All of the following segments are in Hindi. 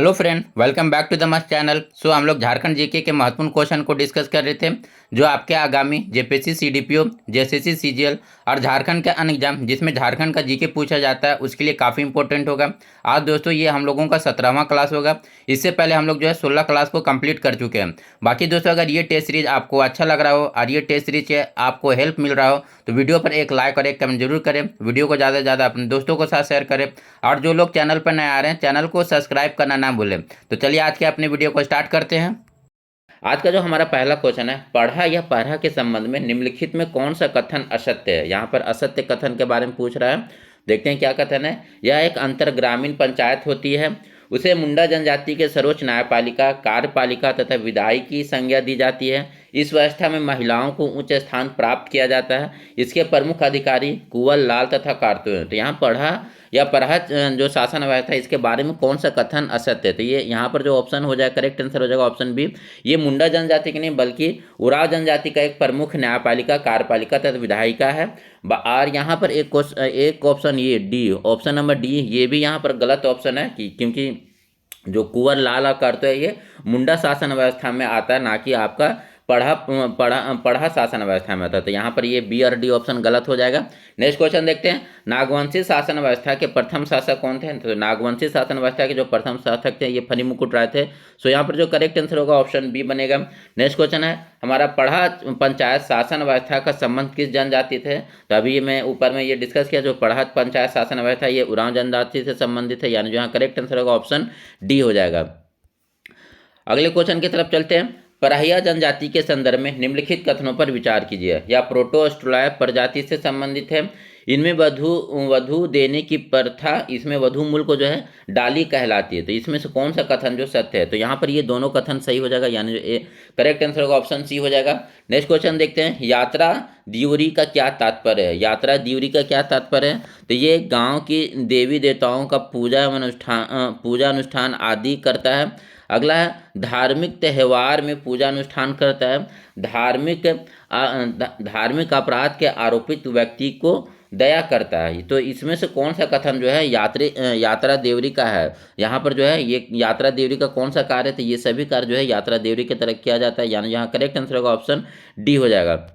Hello friend, welcome back to the मस्त चैनल। हम लोग झारखंड जीके के महत्वपूर्ण क्वेश्चन को डिस्कस कर रहे थे, जो आपके आगामी जेपीएससी सीडीपीओ, जेएसएससी सीजीएल और झारखंड का अन्य एग्जाम जिसमें झारखंड का जीके पूछा जाता है उसके लिए काफ़ी इंपॉर्टेंट होगा। आज दोस्तों ये हम लोगों का 17वां क्लास होगा। इससे पहले हम लोग जो है 16 क्लास को कंप्लीट कर चुके हैं। बाकी दोस्तों अगर ये टेस्ट सीरीज आपको अच्छा लग रहा हो और ये टेस्ट सीरीज से आपको हेल्प मिल रहा हो तो वीडियो पर एक लाइक और एक कमेंट जरूर करें। वीडियो को ज़्यादा से ज़्यादा अपने दोस्तों के साथ शेयर करें और जो लोग चैनल पर नए आ रहे हैं चैनल को सब्सक्राइब करना ना भूलें। तो चलिए आज के अपने वीडियो को स्टार्ट करते हैं। आज का जो हमारा पहला क्वेश्चन है, पढ़ा या पढ़ा के संबंध में निम्नलिखित में कौन सा कथन असत्य है। यहाँ पर असत्य कथन के बारे में पूछ रहा है। देखते हैं क्या कथन है। यह एक अंतर ग्रामीण पंचायत होती है, उसे मुंडा जनजाति के सर्वोच्च न्यायपालिका, कार्यपालिका तथा विधायी की संज्ञा दी जाती है। इस व्यवस्था में महिलाओं को उच्च स्थान प्राप्त किया जाता है। इसके प्रमुख अधिकारी कुंवर लाल तथा कार्तों हैं। तो यहाँ पढ़ा या पढ़ा जो शासन व्यवस्था है इसके बारे में कौन सा कथन असत्य है। तो ये यहाँ पर जो ऑप्शन हो जाएगा, करेक्ट आंसर हो जाएगा ऑप्शन बी। ये मुंडा जनजाति की नहीं बल्कि उराव जनजाति का एक प्रमुख न्यायपालिका, कार्यपालिका तथा विधायिका है। और यहाँ पर एक ऑप्शन ये डी, ऑप्शन नंबर डी, ये भी यहाँ पर गलत ऑप्शन है क्योंकि जो कुंवर लाल और कार्तो है ये मुंडा शासन व्यवस्था में आता है, ना कि आपका पढ़ा पढ़ा पढ़ा शासन व्यवस्था में होता है। तो यहाँ पर ये बी और डी ऑप्शन गलत हो जाएगा। नेक्स्ट क्वेश्चन देखते हैं। नागवंशी शासन व्यवस्था के प्रथम शासक कौन थे। तो नागवंशी शासन व्यवस्था के जो प्रथम शासक थे ये फनी मुकुट राय थे। सो यहाँ पर जो करेक्ट आंसर होगा ऑप्शन बी बनेगा। नेक्स्ट क्वेश्चन है हमारा, पढ़ा पंचायत शासन व्यवस्था का संबंध किस जनजाति थे। तो अभी मैं ऊपर में ये डिस्कस किया, जो पढ़ा पंचायत शासन व्यवस्था ये उरांव जनजाति से संबंधित है, यानी जो यहाँ करेक्ट आंसर होगा ऑप्शन डी हो जाएगा। अगले क्वेश्चन की तरफ चलते हैं। पराहिया जनजाति के संदर्भ में निम्नलिखित कथनों पर विचार कीजिए। या प्रोटो ऑस्ट्रेलिया प्रजाति से संबंधित है। इनमें वधु वधु देने की प्रथा, इसमें वधु मूल को जो है डाली कहलाती है। तो इसमें से कौन सा कथन जो सत्य है। तो यहाँ पर ये दोनों कथन सही हो जाएगा, यानी जो करेक्ट आंसर होगा ऑप्शन सी हो जाएगा। नेक्स्ट क्वेश्चन देखते हैं। यात्रा द्यूरी का क्या तात्पर्य है। यात्रा द्यूरी का क्या तात्पर्य है। तो ये गांव की देवी देवताओं का पूजा अनुष्ठान आदि करता है। अगला है धार्मिक त्यौहार में पूजा अनुष्ठान करता है। धार्मिक अपराध के आरोपित व्यक्ति को दया करता है। तो इसमें से कौन सा कथन जो है यात्रा देवरी का है। यहाँ पर जो है ये यात्रा देवरी का कौन सा कार्य है। तो ये सभी कार्य जो है यात्रा देवरी की तरह किया जाता है, यानी यहाँ करेक्ट आंसर होगा ऑप्शन डी हो जाएगा।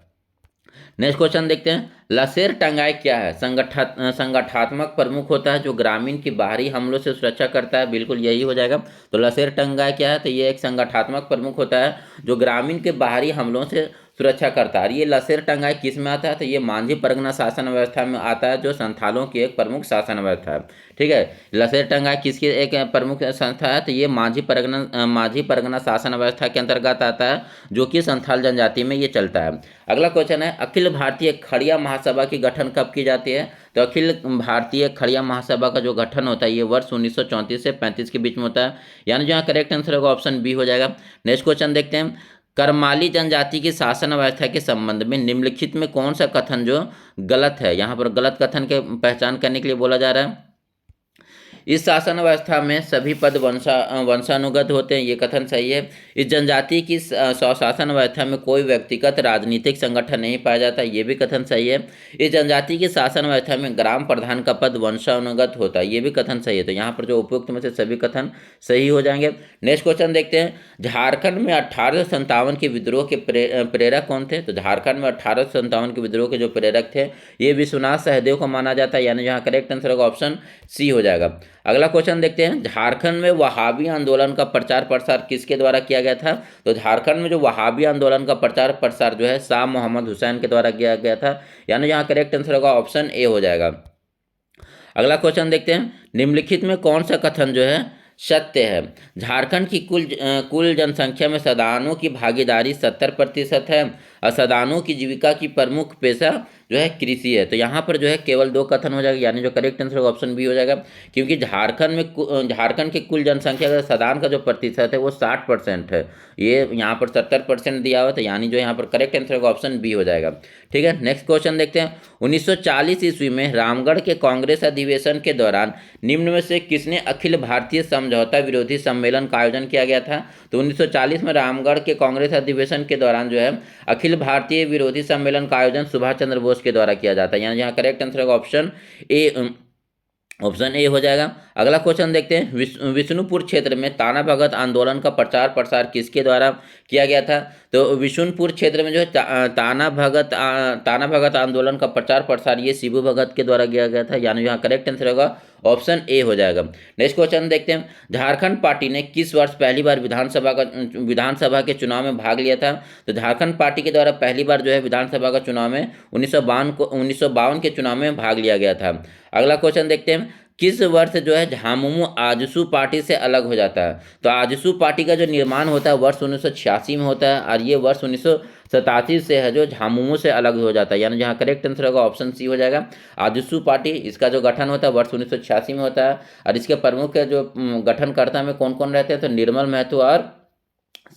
नेक्स्ट क्वेश्चन देखते हैं। लसेर टंगाई क्या है। संगठनात्मक प्रमुख होता है जो ग्रामीण की बाहरी हमलों से सुरक्षा करता है। बिल्कुल यही हो जाएगा। तो लसेर टंगाई क्या है। तो ये एक संगठनात्मक प्रमुख होता है जो ग्रामीण के बाहरी हमलों से सुरक्षा करता है। और ये लसेर टंगाई किस में आता है। तो ये मांझी परगना शासन व्यवस्था में आता है, जो संथालों की एक प्रमुख शासन व्यवस्था है। ठीक है, लसेर टंगाई किसकी एक प्रमुख संस्था है। तो ये मांझी परगना शासन व्यवस्था के अंतर्गत आता है, जो कि संथाल जनजाति में ये चलता है। अगला क्वेश्चन है। अखिल भारतीय खड़िया महासभा की गठन कब की जाती है। तो अखिल भारतीय खड़िया महासभा का जो गठन होता है ये वर्ष 1934 से 35 के बीच में होता है, यानी जहाँ करेक्ट आंसर होगा ऑप्शन बी हो जाएगा। नेक्स्ट क्वेश्चन देखते हैं। करमाली जनजाति की शासन व्यवस्था के संबंध में निम्नलिखित में कौन सा कथन जो गलत है। यहाँ पर गलत कथन के पहचान करने के लिए बोला जा रहा है। इस शासन व्यवस्था में सभी पद वंशानुगत होते हैं, ये कथन सही है। इस जनजाति की स्वशासन व्यवस्था में कोई व्यक्तिगत राजनीतिक संगठन नहीं पाया जाता, ये भी कथन सही है। इस जनजाति की शासन व्यवस्था में ग्राम प्रधान का पद वंशानुगत होता है, ये भी कथन सही है। तो यहाँ पर जो उपयुक्त में से सभी कथन सही हो जाएंगे। नेक्स्ट क्वेश्चन देखते हैं। झारखंड में 1857 के विद्रोह के प्रेरक कौन थे। तो झारखंड में 1857 के विद्रोह के जो प्रेरक थे ये विश्वनाथ सहदेव को माना जाता है, यानी यहाँ करेक्ट आंसर होगा ऑप्शन सी हो जाएगा। अगला क्वेश्चन देखते हैं। झारखंड में वहाबी आंदोलन का प्रचार प्रसार किसके द्वारा किया गया था। तो झारखंड में जो वहाबी आंदोलन का प्रचार प्रसार जो है शाह मोहम्मद हुसैन के द्वारा किया गया था, यानी यहाँ करेक्ट आंसर होगा ऑप्शन ए हो जाएगा। अगला क्वेश्चन देखते हैं। निम्नलिखित में कौन सा कथन जो है सत्य है। झारखंड की कुल जनसंख्या में सदानों की भागीदारी 70% है। असदानों की जीविका की प्रमुख पेशा जो है कृषि है। तो यहाँ पर जो है केवल दो कथन हो जाएगा, यानी जो करेक्ट आंसर होगा ऑप्शन बी हो जाएगा। क्योंकि झारखंड के कुल जनसंख्या का सदान का जो प्रतिशत है वो 60% है, ये यहाँ पर 70% दिया हुआ था, यानी जो यहाँ पर करेक्ट आंसर होगा ऑप्शन बी हो जाएगा। ठीक है, नेक्स्ट क्वेश्चन देखते हैं। 1940 ईस्वी में रामगढ़ के कांग्रेस अधिवेशन के दौरान निम्न में से किसने अखिल भारतीय समझौता विरोधी सम्मेलन का आयोजन किया गया था। तो 1940 में रामगढ़ के कांग्रेस अधिवेशन के दौरान जो है अखिल भारतीय विरोधी सम्मेलन का आयोजन सुभाष चंद्र बोस के द्वारा किया जाता है, यानी यहाँ करेक्ट आंसर होगा ऑप्शन ए ऑप्शन ए हो जाएगा। अगला क्वेश्चन देखते हैं, विष्णुपुर क्षेत्र में ताना भगत आंदोलन का प्रचार प्रसार किसके द्वारा किया गया था? तो विष्णुपुर क्षेत्र में जो है ताना भगत आंदोलन का प्रचार प्रसार ये शिबू भगत के द्वारा किया गया था, यानी यहाँ करेक्ट आंसर होगा ऑप्शन ए हो जाएगा। नेक्स्ट क्वेश्चन देखते हैं, झारखंड पार्टी ने किस वर्ष पहली बार विधानसभा के चुनाव में भाग लिया था? तो झारखंड पार्टी के द्वारा पहली बार जो है विधानसभा का चुनाव में 1952 के चुनाव में भाग लिया गया था। अगला क्वेश्चन देखते हैं, किस वर्ष जो है झामुमो आजसू पार्टी से अलग हो जाता है? तो आजसू पार्टी का जो निर्माण होता है वर्ष 1986 में होता है, और ये वर्ष 1987 से है जो झामुमो से अलग हो जाता है, यानी जहाँ करेक्ट आंसर होगा ऑप्शन सी हो जाएगा। आजसू पार्टी, इसका जो गठन होता है वर्ष 1986 में होता है, और इसके प्रमुख जो गठनकर्ता में कौन कौन रहते हैं? तो निर्मल महतो और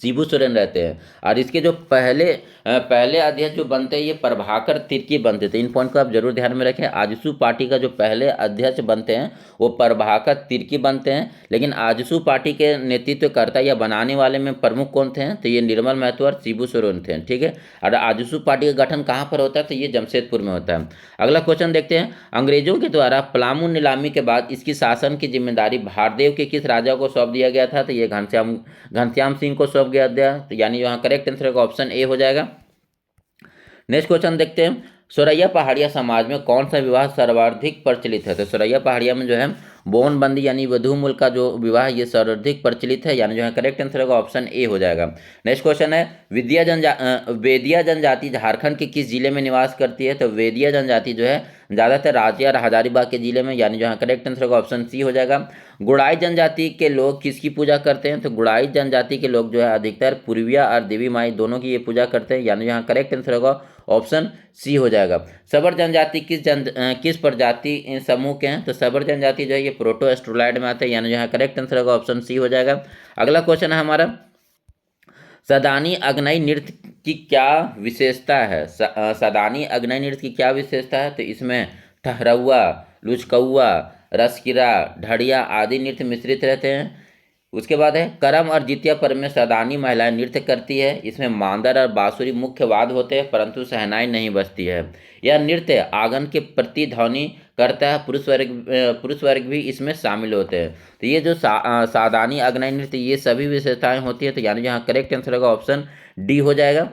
शिबू सोरेन रहते हैं। और इसके जो पहले अध्यक्ष जो बनते हैं ये प्रभाकर तिर्की बनते थे। इन पॉइंट को आप जरूर ध्यान में रखें। आजसू पार्टी का जो पहले अध्यक्ष बनते हैं वो प्रभाकर तिर्की बनते हैं, लेकिन आजसू पार्टी के नेतृत्वकर्ता या बनाने वाले में प्रमुख कौन थे? तो ये निर्मल महतो और शिबू सोरेन थे। ठीक है, और आजसू पार्टी का गठन कहाँ पर होता है? तो ये जमशेदपुर में होता है। अगला क्वेश्चन देखते हैं, अंग्रेजों के द्वारा पलामू नीलामी के बाद इसकी शासन की जिम्मेदारी भारदेव के किस राजा को सौंप दिया गया था? तो ये घनश्याम सिंह को सौंप गया था, तो यानी यहाँ करेक्ट आंसर का ऑप्शन ए हो जाएगा। नेक्स्ट क्वेश्चन देखते हैं, सोरैया पहाड़िया समाज में कौन सा विवाह सर्वाधिक प्रचलित है? तो सोरैया पहाड़िया में जो है बोनबंदी यानी वधू मूल का जो विवाह ये सर्वाधिक प्रचलित है, यानी जो है करेक्ट आंसर होगा ऑप्शन ए हो जाएगा। नेक्स्ट क्वेश्चन है, वेदिया जनजाति झारखंड के किस जिले में निवास करती है? तो वेदिया जनजाति जो है ज़्यादातर राज्य और हजारीबाग के जिले में, यानी जो है करेक्ट आंसर होगा ऑप्शन सी हो जाएगा। गुड़ाई जनजाति के लोग किसकी पूजा करते हैं? तो गुड़ाई जनजाति के लोग जो है अधिकतर पूर्विया और देवी माई दोनों की ये पूजा करते हैं, यानी यहाँ करेक्ट आंसर होगा ऑप्शन सी हो जाएगा। सबर जनजाति किस प्रजाति समूह के हैं? तो सबर जनजाति जो है ये प्रोटो एस्ट्रोलाइड में आते हैं, यानी यहाँ करेक्ट आंसर होगा ऑप्शन सी हो जाएगा। अगला क्वेश्चन है हमारा, सदानी अग्नई नृत्य की क्या विशेषता है? सदानी अग्नई नृत्य की क्या विशेषता है? तो इसमें ठहरौआ, लुचकौआ, रसकिरा, ढड़िया आदि नृत्य मिश्रित रहते हैं। उसके बाद है करम और जितिया पर्व में सदानी महिलाएं नृत्य करती है। इसमें मांदर और बांसुरी मुख्य वाद्य होते हैं, परंतु शहनाई नहीं बजती है। यह नृत्य आंगन के प्रतिध्वनि करता है। पुरुष वर्ग भी इसमें शामिल होते हैं। तो ये जो सादानी अग्नि नृत्य ये सभी विशेषताएं होती है, तो यानी यहाँ करेक्ट आंसर होगा ऑप्शन डी हो जाएगा।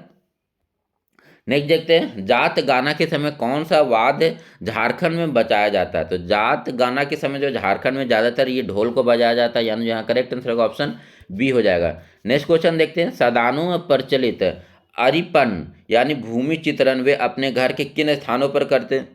नेक्स्ट देखते हैं, जात गाना के समय कौन सा वाद्य झारखंड में बजाया जाता है? तो जात गाना के समय जो झारखंड में ज़्यादातर ये ढोल को बजाया जाता है, यानी यहाँ करेक्ट आंसर होगा ऑप्शन बी हो जाएगा। नेक्स्ट क्वेश्चन देखते हैं, सदानु में प्रचलित अरिपन यानी भूमि चित्रण वे अपने घर के किन स्थानों पर करते हैं?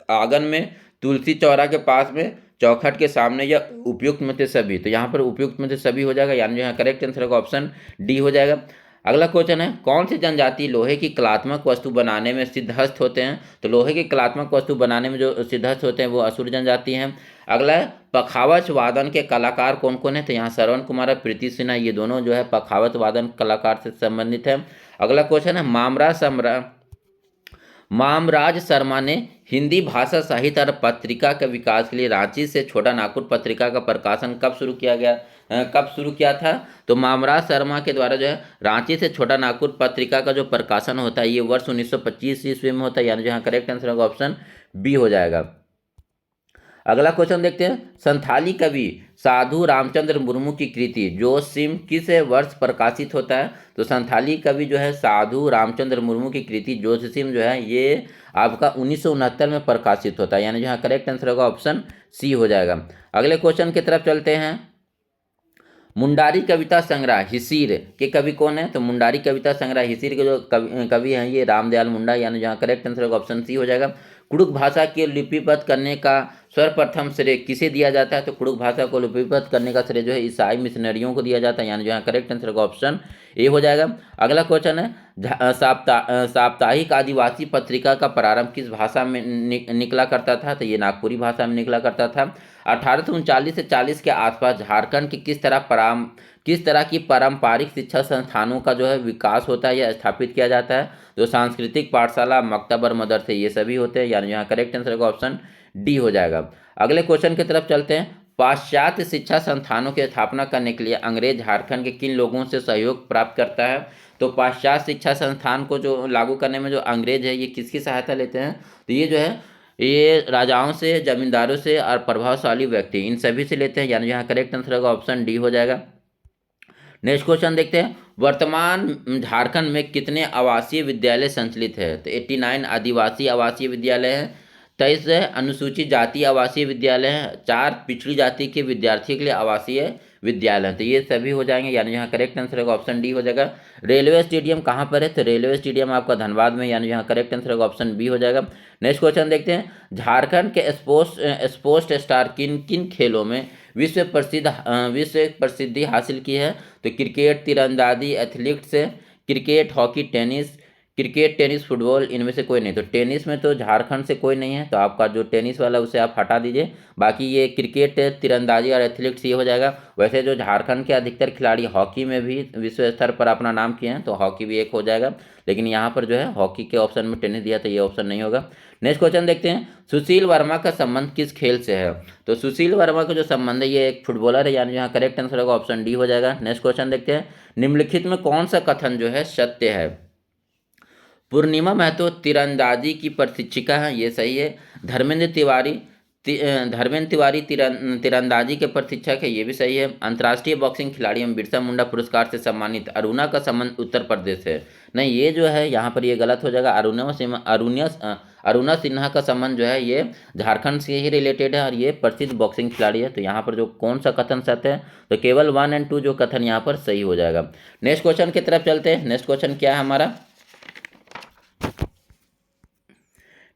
आंगन में, तुलसी चौरा के पास में, चौखट के सामने, या उपयुक्त में से सभी? तो यहाँ पर उपयुक्त में से सभी हो जाएगा, यानी यहाँ करेक्ट आंसर होगा ऑप्शन डी हो जाएगा। अगला क्वेश्चन है, कौन सी जनजाति लोहे की कलात्मक वस्तु बनाने में सिद्धहस्त होते हैं? तो लोहे की कलात्मक वस्तु बनाने में जो सिद्धहस्त होते हैं वो असुर जनजाति हैं। अगला है, पखावज वादन के कलाकार कौन कौन है? तो यहाँ श्रवण कुमार और प्रीति सिन्हा ये दोनों जो है पखावज वादन कलाकार से संबंधित है। अगला क्वेश्चन है, मामराज शर्मा ने हिंदी भाषा साहित्य और पत्रिका के विकास के लिए रांची से छोटा नागपुर पत्रिका का प्रकाशन कब शुरू किया था? तो मामराज शर्मा के द्वारा जो है रांची से छोटा नागपुर पत्रिका का जो प्रकाशन होता है ये वर्ष 1925 ईस्वी में होता है, यानी जहाँ करेक्ट आंसर होगा ऑप्शन बी हो जाएगा। अगला क्वेश्चन देखते हैं, संथाली कवि साधु रामचंद्र मुर्मू की कृति जोशीम किस वर्ष प्रकाशित होता है? तो संथाली कवि जो है साधु रामचंद्र मुर्मू की कृति जोशीम जो है ये आपका 1969 में प्रकाशित होता है, यानी जहाँ करेक्ट आंसर होगा ऑप्शन सी हो जाएगा। अगले क्वेश्चन की तरफ चलते हैं, मुंडारी कविता संग्रह हिसीर के कवि कौन है? तो मुंडारी कविता संग्रह हिसीर के जो कवि हैं ये रामदयाल मुंडा, यानी जहाँ करेक्ट आंसर होगा ऑप्शन सी हो जाएगा। कुड़ुक भाषा के लिपिबद्ध करने का सर्वप्रथम श्रेय किसे दिया जाता है? तो कुड़ुक भाषा को लिपिबद्ध करने का श्रेय जो है ईसाई मिशनरियों को दिया जाता है, यानी जहाँ करेक्ट आंसर होगा ऑप्शन ए हो जाएगा। अगला क्वेश्चन है, साप्ताहिक आदिवासी पत्रिका का प्रारंभ किस भाषा में निकला करता था? तो ये नागपुरी भाषा में निकला करता था। 1839 से 40 के आसपास झारखंड के किस तरह की पारंपरिक शिक्षा संस्थानों का जो है विकास होता है या स्थापित किया जाता है? जो सांस्कृतिक पाठशाला, मकतब और मदरसे ये सभी होते हैं, यानी यहाँ करेक्ट आंसर का ऑप्शन डी हो जाएगा। अगले क्वेश्चन की तरफ चलते हैं, पाश्चात्य शिक्षा संस्थानों की स्थापना करने के लिए अंग्रेज झारखंड के किन लोगों से सहयोग प्राप्त करता है? तो पाश्चात्य शिक्षा संस्थान को जो लागू करने में जो अंग्रेज है ये किसकी सहायता लेते हैं? तो ये जो है ये राजाओं से, जमींदारों से और प्रभावशाली व्यक्ति, इन सभी से लेते हैं, यानी यहाँ करेक्ट आंसर होगा ऑप्शन डी हो जाएगा। नेक्स्ट क्वेश्चन देखते हैं, वर्तमान झारखंड में कितने आवासीय विद्यालय संचालित है? तो 89 आदिवासी आवासीय विद्यालय है, 23 अनुसूचित जाति आवासीय विद्यालय है, 4 पिछड़ी जाति के विद्यार्थियों के लिए आवासीय विद्यालय हैं। तो ये सभी हो जाएंगे, यानी यहाँ करेक्ट आंसर होगा ऑप्शन डी हो जाएगा। रेलवे स्टेडियम कहाँ पर है? तो रेलवे स्टेडियम आपका धनबाद में, यानी यहाँ करेक्ट आंसर होगा ऑप्शन बी हो जाएगा। नेक्स्ट क्वेश्चन देखते हैं, झारखंड के स्पोर्ट्स स्टार किन किन खेलों में विश्व प्रसिद्धि हासिल की है? तो क्रिकेट, तीरंदाजी, athletics, cricket, hockey, tennis, cricket, tennis, football, इनमें से कोई नहीं। तो टेनिस में तो झारखंड से कोई नहीं है, तो आपका जो टेनिस वाला उसे आप हटा दीजिए। बाकी ये क्रिकेट, तीरंदाजी और एथलेटिक्स ये हो जाएगा। वैसे जो झारखंड के अधिकतर खिलाड़ी हॉकी में भी विश्व स्तर पर अपना नाम किए हैं, तो हॉकी भी एक हो जाएगा, लेकिन यहाँ पर जो है हॉकी के ऑप्शन में टेनिस दिया, तो ये ऑप्शन नहीं होगा। नेक्स्ट क्वेश्चन देखते हैं, सुशील वर्मा का संबंध किस खेल से है? तो सुशील वर्मा का जो संबंध है ये एक फुटबॉलर है, यानी यहाँ करेक्ट आंसर होगा ऑप्शन डी हो जाएगा। नेक्स्ट क्वेश्चन देखते हैं, निम्नलिखित में कौन सा कथन जो है सत्य है? पूर्णिमा महतो तीरंदाजी की प्रशिक्षिका है, ये सही है। धर्मेंद्र तिवारी तीरंदाजी के प्रशिक्षक है, ये भी सही है। अंतर्राष्ट्रीय बॉक्सिंग खिलाड़ी एवं बिरसा मुंडा पुरस्कार से सम्मानित अरुणा का संबंध उत्तर प्रदेश से है। नहीं, ये जो है यहाँ पर ये गलत हो जाएगा। अरुणा सिन्हा का संबंध जो है ये झारखंड से ही रिलेटेड है और ये प्रसिद्ध बॉक्सिंग खिलाड़ी है। तो यहाँ पर जो कौन सा कथन सत्य है? तो केवल 1 और 2 जो कथन यहाँ पर सही हो जाएगा। नेक्स्ट क्वेश्चन की तरफ चलते हैं। नेक्स्ट क्वेश्चन क्या है हमारा,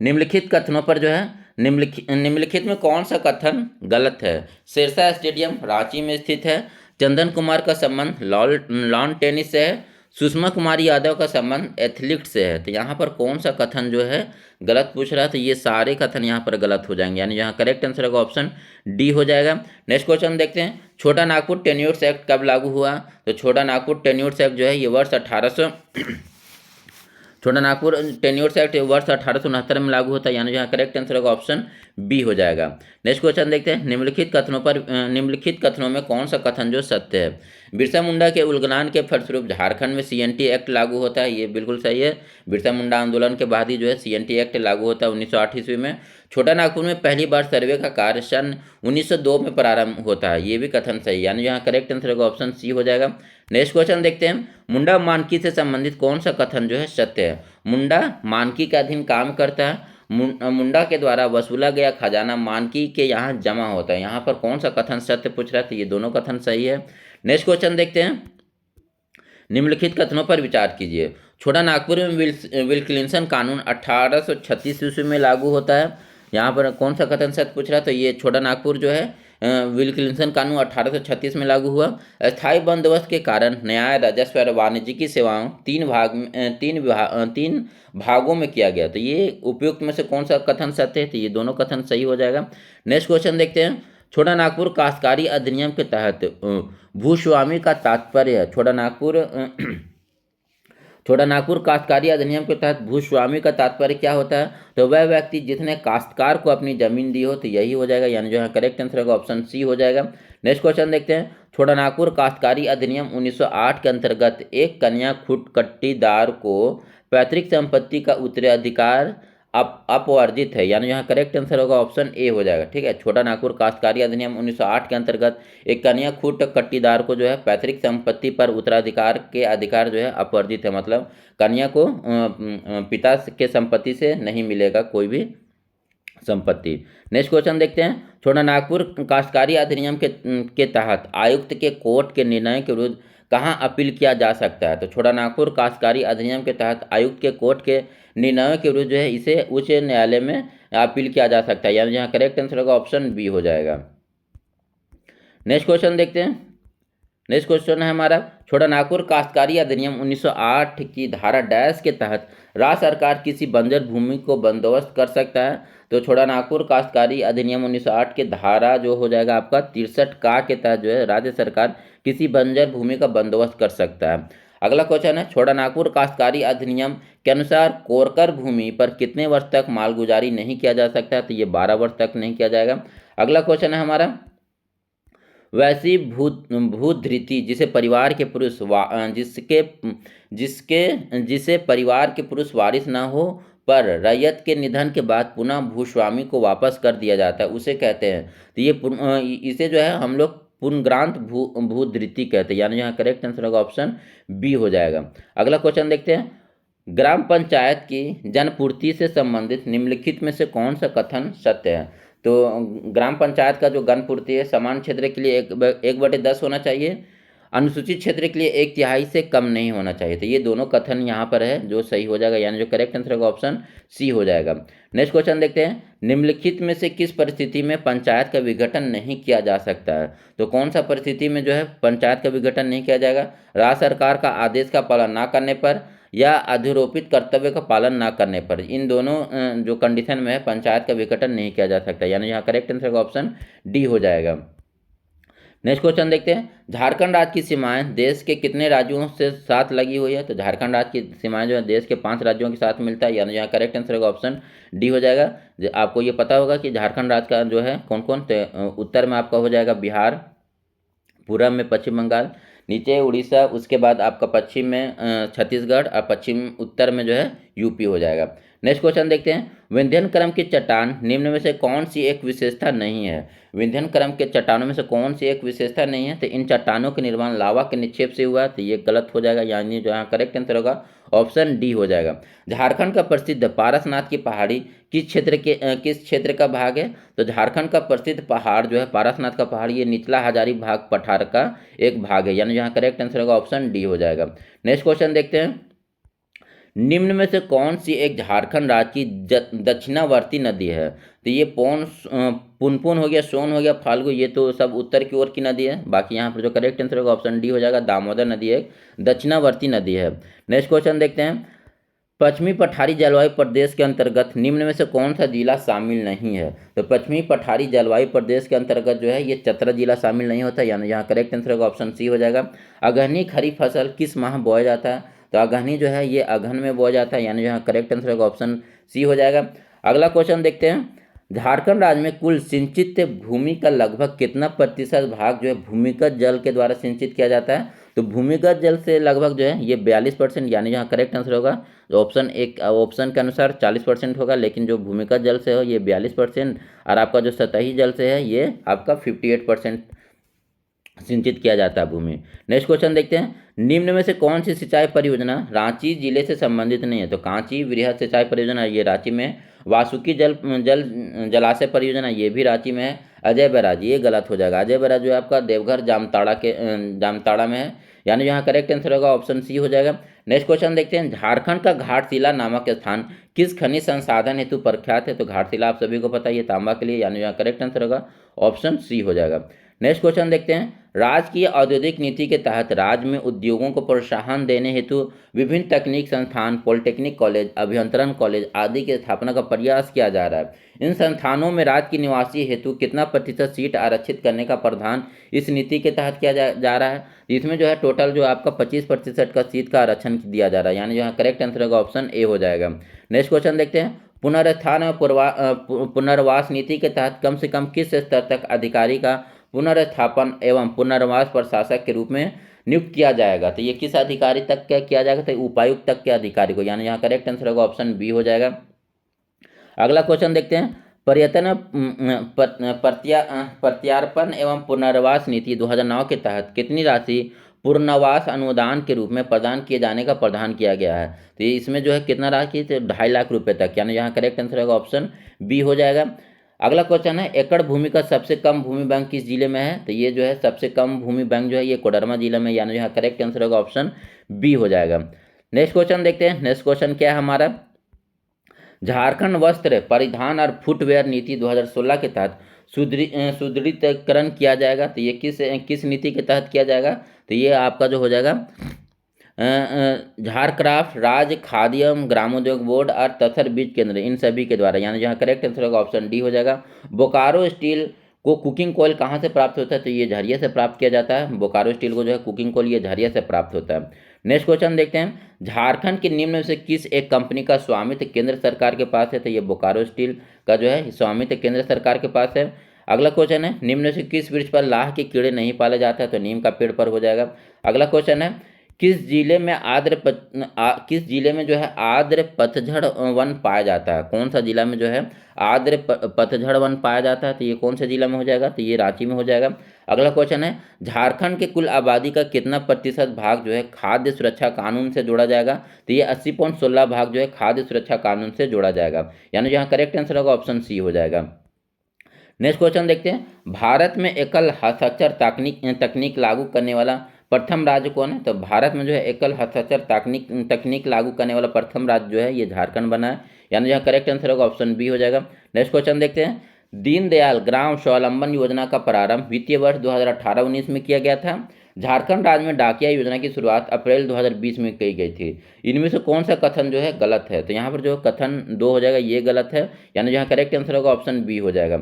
निम्नलिखित कथनों पर जो है निम्नलिखित में कौन सा कथन गलत है? सिरसा स्टेडियम रांची में स्थित है, चंदन कुमार का संबंध लॉन टेनिस से है, सुषमा कुमारी यादव का संबंध एथलीट से है। तो यहाँ पर कौन सा कथन जो है गलत पूछ रहा है? तो ये सारे कथन यहाँ पर गलत हो जाएंगे, यानी यहाँ करेक्ट आंसर होगा ऑप्शन डी हो जाएगा। नेक्स्ट क्वेश्चन देखते हैं, छोटा नागपुर टेन्योर्स एक्ट कब लागू हुआ? तो छोटा नागपुर टेन्योर्स एक्ट जो है ये छोटा नागपुर टेन्योर्स एक्ट वर्ष 1869 में लागू होता है, यानी यहाँ करेक्ट आंसर होगा ऑप्शन बी हो जाएगा। नेक्स्ट क्वेश्चन देखते हैं, निम्नलिखित कथनों में कौन सा कथन जो सत्य है? बिरसा मुंडा के उल्लंघन के फलस्वरूप झारखंड में सीएनटी एक्ट लागू होता है, ये बिल्कुल सही है। बिरसा मुंडा आंदोलन के बाद ही जो है सीएनटी एक्ट लागू होता है 1908 ईस्वी में। छोटा नागपुर में पहली बार सर्वे का कार्य सन 1902 में प्रारंभ होता है, ये भी कथन सही है, यानी यहाँ करेक्ट आंसर होगा ऑप्शन सी हो जाएगा। नेक्स्ट क्वेश्चन देखते हैं, मुंडा मानकी से संबंधित कौन सा कथन जो है सत्य है? मुंडा मानकी के अधीन काम करता है, मुंडा के द्वारा वसूला गया खजाना मानकी के यहाँ जमा होता है। यहाँ पर कौन सा कथन सत्य पूछ रहा है? तो ये दोनों कथन सही है। नेक्स्ट क्वेश्चन देखते हैं, निम्नलिखित कथनों पर विचार कीजिए। छोटा नागपुर में विल्किंसन कानून 1836 ईस्वी में लागू होता है, यहाँ पर कौन सा कथन सत्य पूछ रहा है? तो ये छोटा नागपुर जो है विल्किंसन कानून 1836 में लागू हुआ। स्थायी बंदोबस्त के कारण न्याय, राजस्व और वाणिज्यिक सेवाओं तीन भागों में किया गया। तो ये उपयुक्त में से कौन सा कथन सत्य है? तो ये दोनों कथन सही हो जाएगा। नेक्स्ट क्वेश्चन देखते हैं, छोटा नागपुर काश्तकारी अधिनियम के तहत भूस्वामी का तात्पर्य है। छोटा नागपुर काश्तकारी अधिनियम के तहत भूस्वामी का तात्पर्य क्या होता है? तो वह व्यक्ति जिसने काश्तकार को अपनी जमीन दी हो, तो यही हो जाएगा, यानी जो है करेक्ट आंसर होगा ऑप्शन सी हो जाएगा। नेक्स्ट क्वेश्चन देखते हैं, छोटा नागपुर काश्तकारी अधिनियम 1908 के अंतर्गत एक कन्या खुटकट्टीदार को पैतृक संपत्ति का उत्तराधिकार अपवर्जित है, यानी यहाँ करेक्ट आंसर होगा ऑप्शन ए हो जाएगा। ठीक है, छोटा नागपुर काश्तकारी अधिनियम 1908 के अंतर्गत एक कन्या खुटकट्टीदार को जो है पैतृक संपत्ति पर उत्तराधिकार के अधिकार जो है अपवर्जित है, मतलब कन्या को पिता के संपत्ति से नहीं मिलेगा कोई भी संपत्ति। नेक्स्ट क्वेश्चन देखते हैं, छोटा नागपुर काश्तकारी अधिनियम के तहत आयुक्त के कोर्ट के निर्णय के विरुद्ध कहाँ अपील किया जा सकता है? तो छोटा नागपुर काश्तकारी अधिनियम के तहत आयुक्त के कोर्ट के निर्णयों के विरुद्ध जो है इसे उच्च न्यायालय में अपील किया जा सकता है, यानी यहाँ करेक्ट आंसर होगा ऑप्शन बी हो जाएगा। नेक्स्ट क्वेश्चन देखते हैं, नेक्स्ट क्वेश्चन है हमारा, छोटा नागपुर काश्तकारी अधिनियम 1908 की धारा डैश के तहत राज्य सरकार किसी बंजर भूमि को बंदोबस्त कर सकता है? तो छोटा नागपुर काश्तकारी अधिनियम 1908 के धारा जो हो जाएगा आपका 63 का के तहत जो है राज्य सरकार किसी बंजर भूमि का बंदोबस्त कर सकता है। अगला क्वेश्चन है, छोटा नागपुर काश्तकारी अधिनियम के अनुसार कोरकर भूमि पर कितने वर्ष तक मालगुजारी नहीं किया जा सकता है? तो ये 12 वर्ष तक नहीं किया जाएगा। अगला क्वेश्चन है हमारा, वैसी भूधृति जिसे परिवार के पुरुष जिसे परिवार के पुरुष वारिस न हो पर रैयत के निधन के बाद पुनः भूस्वामी को वापस कर दिया जाता है उसे कहते हैं। तो इसे जो है हम लोग पुनर्ग्रांत भूधृति कहते हैं, यानी यहाँ करेक्ट आंसर होगा ऑप्शन बी हो जाएगा। अगला क्वेश्चन देखते हैं, ग्राम पंचायत की जनपूर्ति से संबंधित निम्नलिखित में से कौन सा कथन सत्य है। तो ग्राम पंचायत का जो जनपूर्ति है समान क्षेत्र के लिए 1/10 होना चाहिए, अनुसूचित क्षेत्र के लिए 1/3 से कम नहीं होना चाहिए। तो ये दोनों कथन यहाँ पर है जो सही हो जाएगा, यानी जो करेक्ट आंसर होगा ऑप्शन सी हो जाएगा। नेक्स्ट क्वेश्चन देखते हैं, निम्नलिखित में से किस परिस्थिति में पंचायत का विघटन नहीं किया जा सकता है। तो कौन सा परिस्थिति में जो है पंचायत का विघटन नहीं किया जाएगा, राज्य सरकार का आदेश का पालन ना करने पर या अधिरोपित कर्तव्य का पालन ना करने पर। इन दोनों जो कंडीशन में है पंचायत का विघटन नहीं किया जा सकता, यानी यहाँ करेक्ट आंसर का ऑप्शन डी हो जाएगा। नेक्स्ट क्वेश्चन देखते हैं, झारखंड राज्य की सीमाएं देश के कितने राज्यों से साथ लगी हुई है। तो झारखंड राज्य की सीमाएं जो है देश के 5 राज्यों के साथ मिलता है, यानी यहाँ करेक्ट आंसर होगा ऑप्शन डी हो जाएगा। आपको ये पता होगा कि झारखंड राज्य का जो है कौन कौन, तो उत्तर में आपका हो जाएगा बिहार, पूरब में पश्चिम बंगाल, नीचे उड़ीसा, उसके बाद आपका पश्चिम में छत्तीसगढ़ और पश्चिम उत्तर में जो है यूपी हो जाएगा। नेक्स्ट क्वेश्चन देखते हैं, विंध्यन क्रम की चट्टान निम्न में से कौन सी एक विशेषता नहीं है। विंध्यन क्रम के चट्टानों में से कौन सी एक विशेषता नहीं है। तो इन चट्टानों के निर्माण लावा के निक्षेप से हुआ, तो ये गलत हो जाएगा, यानी जो यहाँ करेक्ट आंसर होगा ऑप्शन डी हो जाएगा। झारखंड का प्रसिद्ध पारसनाथ की पहाड़ी किस क्षेत्र का भाग है। तो झारखंड का प्रसिद्ध पहाड़ जो है पारसनाथ का पहाड़, ये निचला हजारी भाग पठार का एक भाग है, यानी यहाँ करेक्ट आंसर होगा ऑप्शन डी हो जाएगा। नेक्स्ट क्वेश्चन देखते हैं, निम्न में से कौन सी एक झारखंड राज्य की दक्षिणावर्ती नदी है। तो ये पुनपुन हो गया, सोन हो गया, फाल्गु, ये तो सब उत्तर की ओर की नदी है। बाकी यहाँ पर जो करेक्ट आंसर होगा ऑप्शन डी हो जाएगा, दामोदर नदी एक दक्षिणावर्ती नदी है। नेक्स्ट क्वेश्चन देखते हैं, पश्चिमी पठारी जलवायु प्रदेश के अंतर्गत निम्न में से कौन सा जिला शामिल नहीं है। तो पश्चिमी पठारी जलवायु प्रदेश के अंतर्गत जो है ये चतरा जिला शामिल नहीं होता, यानी यहाँ करेक्ट आंसर होगा ऑप्शन सी हो जाएगा। अगहनी खरीफ फसल किस माह बोया जाता है। तो अगहनी जो है ये अगहन में बोया जाता है, यानी यहाँ करेक्ट आंसर होगा ऑप्शन सी हो जाएगा। अगला क्वेश्चन देखते हैं, झारखंड राज्य में कुल सिंचित भूमि का लगभग कितना प्रतिशत भाग जो है भूमिगत जल के द्वारा सिंचित किया जाता है। तो भूमिगत जल से लगभग जो है ये 42%, यानी यहाँ करेक्ट आंसर होगा ऑप्शन के अनुसार 40% होगा, लेकिन जो भूमिगत जल से हो ये 42% और आपका जो सतही जल से है ये आपका 58% सिंचित किया जाता है भूमि। नेक्स्ट क्वेश्चन देखते हैं, निम्न में से कौन सी सिंचाई परियोजना रांची जिले से संबंधित नहीं है। तो कांची वृहद सिंचाई परियोजना ये रांची में है, वासुकी जलाशय परियोजना ये भी रांची में है, अजय बैराज ये गलत हो जाएगा, अजय बैराज जो है आपका देवघर जामताड़ा में है, यानी यहाँ करेक्ट आंसर होगा ऑप्शन सी हो जाएगा। नेक्स्ट क्वेश्चन देखते हैं, झारखंड का घाटशिला नामक स्थान किस खनिज संसाधन हेतु प्रख्यात है। तो घाटशिला आप सभी को पता है ये तांबा के लिए, यानी यहाँ करेक्ट आंसर होगा ऑप्शन सी हो जाएगा। नेक्स्ट क्वेश्चन देखते हैं, राजकीय औद्योगिक नीति के तहत राज्य में उद्योगों को प्रोत्साहन देने हेतु विभिन्न तकनीक संस्थान, पॉलिटेक्निक कॉलेज, अभियंत्रण कॉलेज आदि की स्थापना का प्रयास किया जा रहा है। इन संस्थानों में राज्य की निवासी हेतु कितना प्रतिशत सीट आरक्षित करने का प्रावधान इस नीति के तहत किया जा रहा है। इसमें जो है टोटल जो आपका 25% का सीट का आरक्षण दिया जा रहा है, यानी यहाँ करेक्ट आंसर होगा ऑप्शन ए हो जाएगा। नेक्स्ट क्वेश्चन देखते हैं, पुनरुत्थान और पुनर्वास नीति के तहत कम से कम किस स्तर तक अधिकारी का पुनर्स्थापन एवं पुनर्वास प्रशासक के रूप में नियुक्त किया जाएगा। तो ये किस अधिकारी तक क्या किया जाएगा। तो उपायुक्त तक के अधिकारी को, यानी यहाँ करेक्ट आंसर होगा ऑप्शन बी हो जाएगा। अगला क्वेश्चन देखते हैं, पर्यटन प्रत्यार्पण एवं पुनर्वास नीति 2009 के तहत कितनी राशि पुनर्वास अनुदान के रूप में प्रदान किए जाने का प्रावधान किया गया है। तो इसमें जो है कितना राशि, तो 2.5 लाख रुपये तक, यानी यहाँ करेक्ट आंसर होगा ऑप्शन बी हो जाएगा। अगला क्वेश्चन है, एकड़ भूमि का सबसे कम भूमि बैंक किस जिले में है। तो ये जो है सबसे कम भूमि बैंक जो है ये कोडरमा जिले में, यानी यहाँ करेक्ट आंसर होगा ऑप्शन बी हो जाएगा। नेक्स्ट क्वेश्चन देखते हैं, नेक्स्ट क्वेश्चन क्या है हमारा, झारखंड वस्त्र परिधान और फुटवेयर नीति 2016 के तहत सुदृढ़ीकरण किया जाएगा। तो ये किस नीति के तहत किया जाएगा। तो ये आपका जो हो जाएगा झारक्राफ्ट, राज्य खाद्य एवं ग्रामोद्योग बोर्ड और तसर बीज केंद्र, इन सभी के द्वारा, यानी यहाँ करेक्ट आंसर होगा ऑप्शन डी हो जाएगा। बोकारो स्टील को कुकिंग कोयल कहाँ से प्राप्त होता है। तो ये झरिया से प्राप्त किया जाता है, बोकारो स्टील को जो है कुकिंग कोयल ये झरिया से प्राप्त होता है। नेक्स्ट क्वेश्चन देखते हैं, झारखंड के निम्न में से किस एक कंपनी का स्वामित्व केंद्र सरकार के पास है। तो ये बोकारो स्टील का जो है स्वामित्व केंद्र सरकार के पास है। अगला क्वेश्चन है, निम्न में से किस वृक्ष पर लाह के कीड़े नहीं पाले जाते हैं। तो नीम का पेड़ पर हो जाएगा। अगला क्वेश्चन है, किस जिले में जो है आर्द्र पतझड़ वन पाया जाता है? कौन सा जिला में जो है पतझड़ वन पाया जाता है? तो ये कौन सा जिला में हो जाएगा? तो ये रांची में हो जाएगा। अगला क्वेश्चन है, झारखंड के कुल आबादी का कितना प्रतिशत भाग जो है खाद्य सुरक्षा कानून से जोड़ा जाएगा? तो ये 80.16 भाग जो है खाद्य सुरक्षा कानून से जोड़ा जाएगा, यानी यहाँ करेक्ट आंसर होगा ऑप्शन सी हो जाएगा। नेक्स्ट क्वेश्चन देखते हैं, भारत में एकल हस्ताक्षर तकनीक लागू करने वाला प्रथम राज्य कौन है? तो भारत में जो है एकल हस्ताक्षर तकनीक लागू करने वाला प्रथम राज्य जो है ये झारखंड बना है, यानी यहाँ करेक्ट आंसर होगा ऑप्शन बी हो जाएगा। नेक्स्ट क्वेश्चन देखते हैं, दीनदयाल ग्राम स्वावलंबन योजना का प्रारंभ वित्तीय वर्ष 2018-19 में किया गया था। झारखंड राज्य में डाकिया योजना की शुरुआत अप्रैल 2020 में की गई थी। इनमें से कौन सा कथन जो है गलत है? तो यहाँ पर जो कथन 2 हो जाएगा, ये गलत है, यानी यहाँ करेक्ट आंसर होगा ऑप्शन बी हो जाएगा।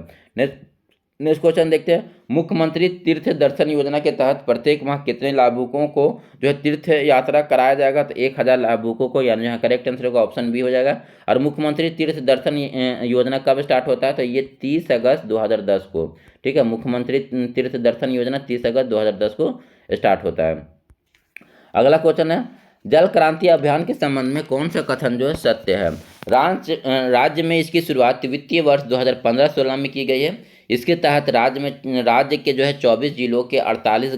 नेक्स्ट क्वेश्चन देखते हैं, मुख्यमंत्री तीर्थ दर्शन योजना के तहत प्रत्येक माह कितने लाभुकों को जो है तीर्थ यात्रा कराया जाएगा? तो 1000 लाभुकों को, यानी यहाँ करेक्ट आंसर होगा ऑप्शन बी हो जाएगा। और मुख्यमंत्री तीर्थ दर्शन योजना कब स्टार्ट होता है? तो ये 30 अगस्त 2010 को, ठीक है, मुख्यमंत्री तीर्थ दर्शन योजना 30 अगस्त 2010 को स्टार्ट होता है। अगला क्वेश्चन है, जल क्रांति अभियान के संबंध में कौन सा कथन जो है सत्य है? राज्य में इसकी शुरुआत वित्तीय वर्ष 2015-16 में की गई है। इसके तहत राज्य के जो है 24 जिलों के 48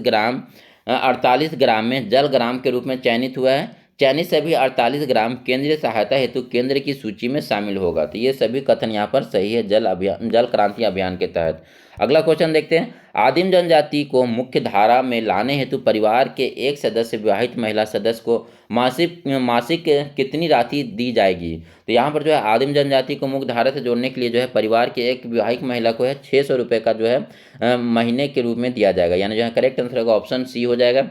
ग्राम में जल ग्राम के रूप में चयनित हुआ है। चयनित सभी 48 ग्राम केंद्रीय सहायता हेतु केंद्र की सूची में शामिल होगा। तो ये सभी कथन यहाँ पर सही है जल क्रांति अभियान के तहत। अगला क्वेश्चन देखते हैं, आदिम जनजाति को मुख्य धारा में लाने हेतु परिवार के एक सदस्य विवाहित महिला सदस्य को मासिक कितनी राशि दी जाएगी? तो यहाँ पर जो है आदिम जनजाति को मुख्य धारा से जोड़ने के लिए जो है परिवार के एक विवाहित महिला को है 600 रुपये का जो है महीने के रूप में दिया जाएगा, यानी जो है करेक्ट आंसर होगा ऑप्शन सी हो जाएगा।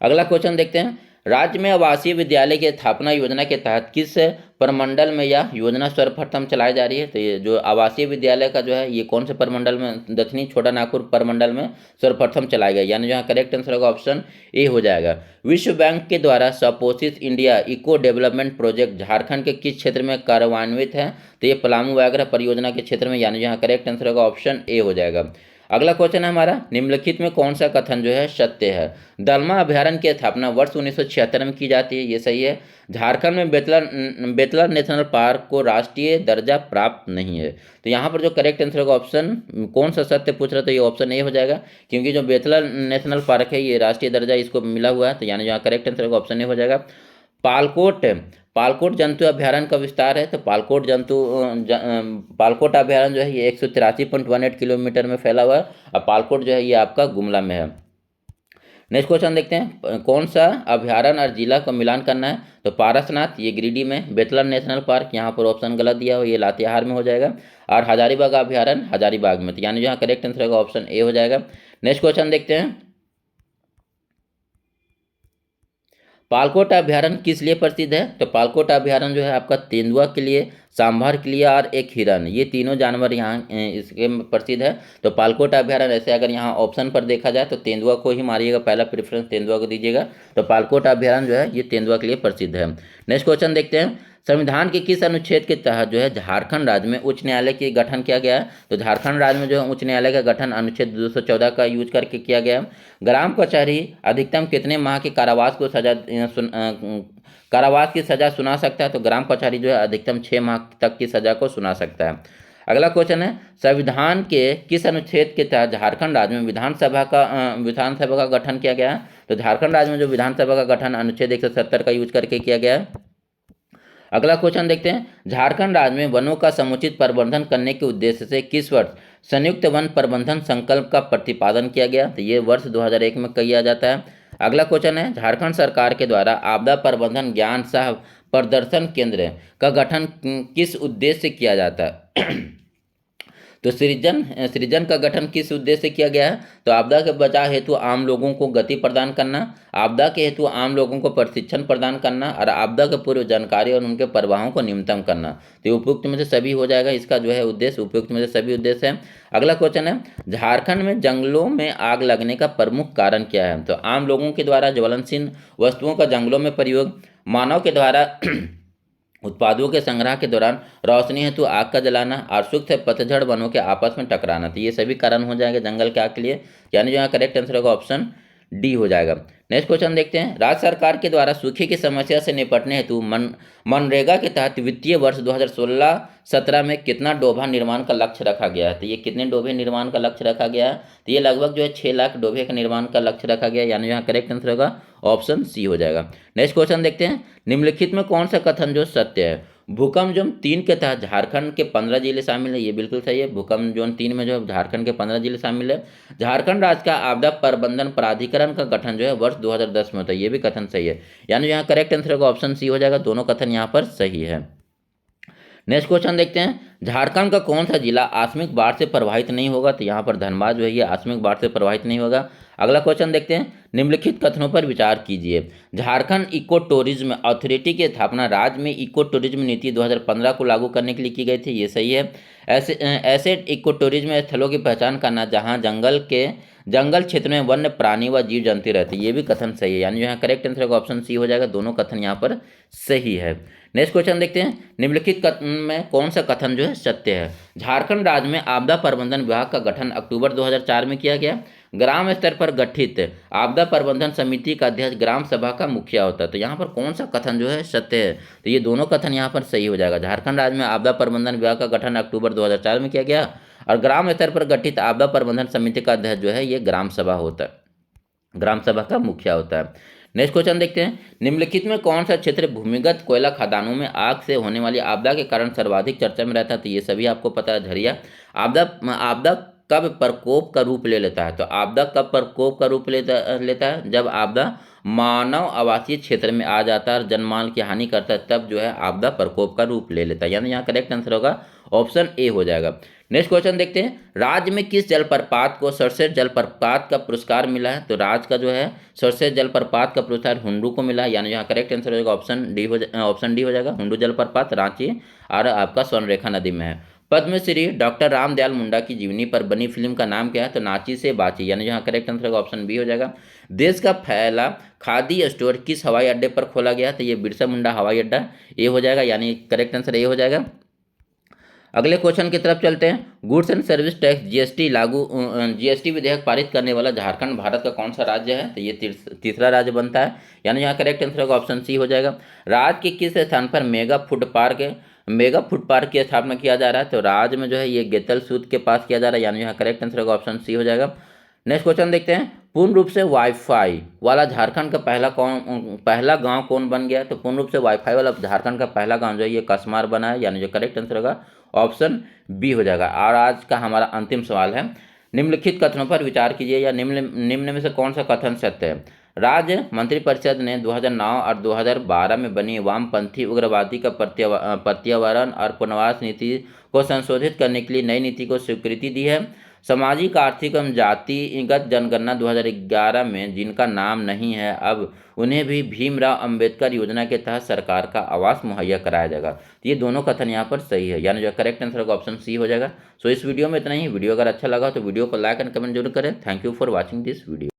अगला क्वेश्चन देखते हैं, राज्य में आवासीय विद्यालय की स्थापना योजना के तहत किस प्रमंडल में यह योजना सर्वप्रथम चलाई जा रही है? तो ये जो आवासीय विद्यालय का जो है ये कौन से प्रमंडल में? दक्षिणी छोटा नागपुर प्रमंडल में सर्वप्रथम चलाया गया, यानी यहाँ करेक्ट आंसर होगा ऑप्शन ए हो जाएगा। विश्व बैंक के द्वारा सपोषित India eco development project Jharkhand के किस क्षेत्र में कार्यान्वित है? तो ये पलामू व्याघ्र परियोजना के क्षेत्र में, यानी यहाँ करेक्ट आंसर होगा ऑप्शन ए हो जाएगा। अगला क्वेश्चन है हमारा, निम्नलिखित में कौन सा कथन जो है सत्य है? दलमा अभ्यारण्य की स्थापना वर्ष 1976 में की जाती है, ये सही है। झारखंड में बेतला नेशनल पार्क को राष्ट्रीय दर्जा प्राप्त नहीं है। तो यहाँ पर जो करेक्ट आंसर होगा ऑप्शन, कौन सा सत्य पूछ रहा है? तो ये ऑप्शन ए हो जाएगा, क्योंकि जो बेतला नेशनल पार्क है ये राष्ट्रीय दर्जा इसको मिला हुआ है, तो यानी यहाँ करेक्ट आंसर होगा ऑप्शन ए हो जाएगा। पालकोट जंतु अभ्यारण्य का विस्तार है, तो पालकोट अभ्यारण्य जो है ये 183.18 किलोमीटर में फैला हुआ है, और पालकोट जो है ये आपका गुमला में है। नेक्स्ट क्वेश्चन देखते हैं, कौन सा अभ्यारण्य और जिला का मिलान करना है? तो पारसनाथ ये गिरिडीह में, बेतला नेशनल पार्क यहाँ पर ऑप्शन गलत दिया हो, ये लातेहार में हो जाएगा, और हजारीबाग अभ्यारण्य हजारीबाग में, तो यानी यहाँ करेक्ट आंसर होगा ऑप्शन ए हो जाएगा। नेक्स्ट क्वेश्चन देखते हैं, पालकोट अभ्यारण्य किस लिए प्रसिद्ध है? तो पालकोट अभ्यारण्य जो है आपका तेंदुआ के लिए, सांभर के लिए और एक हिरन, ये तीनों जानवर यहाँ इसके प्रसिद्ध है। तो पालकोट अभ्यारण्य, ऐसे अगर यहाँ ऑप्शन पर देखा जाए तो तेंदुआ को ही मारिएगा, पहला प्रेफरेंस तेंदुआ को दीजिएगा। तो पालकोट अभ्यारण्य जो है ये तेंदुआ के लिए प्रसिद्ध है। नेक्स्ट क्वेश्चन देखते हैं, संविधान के किस अनुच्छेद के तहत जो है झारखंड राज्य में उच्च न्यायालय की गठन किया गया है? तो झारखंड राज्य में जो है उच्च न्यायालय का गठन अनुच्छेद 214 का यूज करके किया गया। ग्राम कचहरी अधिकतम कितने माह के कारावास की सजा सुना सकता है? तो ग्राम कचहरी जो है अधिकतम 6 माह तक की सजा को सुना सकता है। अगला क्वेश्चन है, संविधान के किस अनुच्छेद के तहत झारखंड राज्य में विधानसभा का गठन किया गया है? तो झारखंड राज्य में जो विधानसभा का गठन अनुच्छेद 170 का यूज करके किया गया है। अगला क्वेश्चन देखते हैं, झारखंड राज्य में वनों का समुचित प्रबंधन करने के उद्देश्य से किस वर्ष संयुक्त वन प्रबंधन संकल्प का प्रतिपादन किया गया? तो ये वर्ष 2001 में किया जाता है। अगला क्वेश्चन है, झारखंड सरकार के द्वारा आपदा प्रबंधन ज्ञान सह प्रदर्शन केंद्र का गठन किस उद्देश्य से किया जाता है? तो सृजन का गठन किस उद्देश्य से किया गया है? तो आपदा के बचाव हेतु आम लोगों को गति प्रदान करना, आपदा के हेतु आम लोगों को प्रशिक्षण प्रदान करना, और आपदा के पूर्व जानकारी और उनके प्रभावों को न्यूनतम करना। तो उपयुक्त में से सभी हो जाएगा, इसका जो है उद्देश्य उपयुक्त में से सभी उद्देश्य है। अगला क्वेश्चन है, झारखंड में जंगलों में आग लगने का प्रमुख कारण क्या है? तो आम लोगों के द्वारा ज्वलनशील वस्तुओं का जंगलों में प्रयोग, मानव के द्वारा उत्पादों के संग्रह के दौरान रोशनी हेतु आग का जलाना, और सूखे पतझड़ वनों के आपस में टकराना। तो ये सभी कारण हो जाएंगे जंगल के आग के लिए, यानी जो यहाँ करेक्ट आंसर होगा ऑप्शन डी हो जाएगा। नेक्स्ट क्वेश्चन देखते हैं, राज्य सरकार के द्वारा सूखे की समस्या से निपटने हेतु मनरेगा के तहत वित्तीय वर्ष 2016-17 में कितना डोभा निर्माण का लक्ष्य रखा गया है? तो ये कितने डोभे निर्माण का लक्ष्य रखा गया है? तो ये लगभग जो है 6 लाख डोभे का निर्माण का लक्ष्य रखा गया है, यानी यहाँ करेक्ट आंसर होगा ऑप्शन सी हो जाएगा। नेक्स्ट क्वेश्चन देखते हैं, निम्नलिखित में कौन सा कथन जो सत्य है? भूकंप जोन 3 के तहत झारखंड के 15 जिले शामिल है, ये बिल्कुल सही है। भूकंप जोन 3 में जो है झारखंड के 15 जिले शामिल है। झारखंड राज्य का आपदा प्रबंधन प्राधिकरण का गठन जो है वर्ष 2010 में होता है, ये भी कथन सही है, यानी यहाँ करेक्ट आंसर होगा ऑप्शन सी हो जाएगा। दोनों कथन यहाँ पर सही है। नेक्स्ट क्वेश्चन देखते हैं, झारखंड का कौन सा जिला आकस्मिक बाढ़ से प्रभावित नहीं होगा? तो यहाँ पर धनबाद जो है ये आकस्मिक बाढ़ से प्रभावित नहीं होगा। अगला क्वेश्चन देखते हैं, निम्नलिखित कथनों पर विचार कीजिए। झारखंड इको टूरिज्म अथॉरिटी की स्थापना राज्य में इको टूरिज्म नीति 2015 को लागू करने के लिए की गई थी, ये सही है। ऐसे इको टूरिज्म स्थलों की पहचान करना जहां जंगल क्षेत्र में वन्य प्राणी व जीव जंतु रहते, ये भी कथन सही है, यानी यहाँ करेक्ट आंसर का ऑप्शन सी हो जाएगा। दोनों कथन यहाँ पर सही है। नेक्स्ट क्वेश्चन देखते हैं, निम्नलिखित कथन में कौन सा कथन जो है सत्य है? झारखंड राज्य में आपदा प्रबंधन विभाग का गठन अक्टूबर 2004 में किया गया। ग्राम स्तर पर गठित आपदा प्रबंधन समिति का अध्यक्ष ग्राम सभा का मुखिया होता है। तो यहाँ पर कौन सा कथन जो है सत्य है? तो ये दोनों कथन यहाँ पर सही हो जाएगा। झारखंड राज्य में आपदा प्रबंधन विभाग का गठन अक्टूबर 2004 में किया गया और ग्राम स्तर पर गठित आपदा प्रबंधन समिति का अध्यक्ष जो है ये ग्राम सभा होता है, ग्राम सभा का मुखिया होता है। नेक्स्ट क्वेश्चन देखते हैं, निम्नलिखित में कौन सा क्षेत्र भूमिगत कोयला खदानों में आग से होने वाली आपदा के कारण सर्वाधिक चर्चा में रहता है? तो ये सभी आपको पता है, झरिया। आपदा कब प्रकोप का रूप ले लेता है? तो आपदा कब प्रकोप का रूप लेता है? जब आपदा मानव आवासीय क्षेत्र में आ जाता है और जनमाल की हानि करता है, तब जो है आपदा प्रकोप का रूप ले लेता है, यानी यहाँ करेक्ट आंसर होगा ऑप्शन ए हो जाएगा। नेक्स्ट क्वेश्चन देखते हैं, राज्य में किस जलप्रपात को सर्वश्रेष्ठ जलप्रपात का पुरस्कार मिला है? तो राज्य का जो है सर्वश्रेष्ठ जलप्रपात का पुरस्कार हुंडू को मिला है, यानी यहाँ करेक्ट आंसर हो जाएगा ऑप्शन डी हो जाएगा। हुंडू जलप्रपात रांची और आपका स्वर्णरेखा नदी में है। पद्मश्री डॉक्टर रामदयाल मुंडा की जीवनी पर बनी फिल्म का नाम क्या है? तो नाची से बाची, यानी यहाँ करेक्ट आंसर होगा ऑप्शन बी हो जाएगा। देश का पहला खादी स्टोर किस हवाई अड्डे पर खोला गया? तो ये बिरसा मुंडा हवाई अड्डा, ये हो जाएगा, यानी करेक्ट आंसर ये हो जाएगा। अगले क्वेश्चन की तरफ चलते हैं, goods and service tax GST विधेयक पारित करने वाला झारखंड भारत का कौन सा राज्य है? तो ये तीसरा राज्य बनता है, यानी यहाँ करेक्ट आंसर होगा ऑप्शन सी हो जाएगा। राज्य के किस स्थान पर मेगा फूड पार्क की स्थापना किया जा रहा है? तो राज्य में जो है ये गेतल सूद के पास किया जा रहा है, यानी यहाँ करेक्ट आंसर होगा ऑप्शन सी हो जाएगा। नेक्स्ट क्वेश्चन देखते हैं, पूर्ण रूप से वाईफाई वाला झारखंड का पहला गांव कौन बन गया? तो पूर्ण रूप से वाईफाई वाला झारखंड का पहला गांव जो है ये कसमार बना है, यानी जो करेक्ट आंसर होगा ऑप्शन बी हो जाएगा। और आज का हमारा अंतिम सवाल है, निम्नलिखित कथनों पर विचार कीजिए, या निम्न में से कौन सा कथन सत्य है? राज्य मंत्रिपरिषद ने 2009 और 2012 में बनी वामपंथी उग्रवादी का प्रत्यावरण और पुनर्वास नीति को संशोधित करने के लिए नई नीति को स्वीकृति दी है। सामाजिक आर्थिक एवं जातिगत जनगणना 2011 में जिनका नाम नहीं है, अब उन्हें भी भीमराव अंबेडकर योजना के तहत सरकार का आवास मुहैया कराया जाएगा। तो ये दोनों कथन यहाँ पर सही है, यानी जो करेक्ट आंसर होगा ऑप्शन सी हो जाएगा। सो इस वीडियो में इतना ही। वीडियो अगर अच्छा लगा तो वीडियो को लाइक एंड कमेंट जरूर करें। Thank you for watching this video.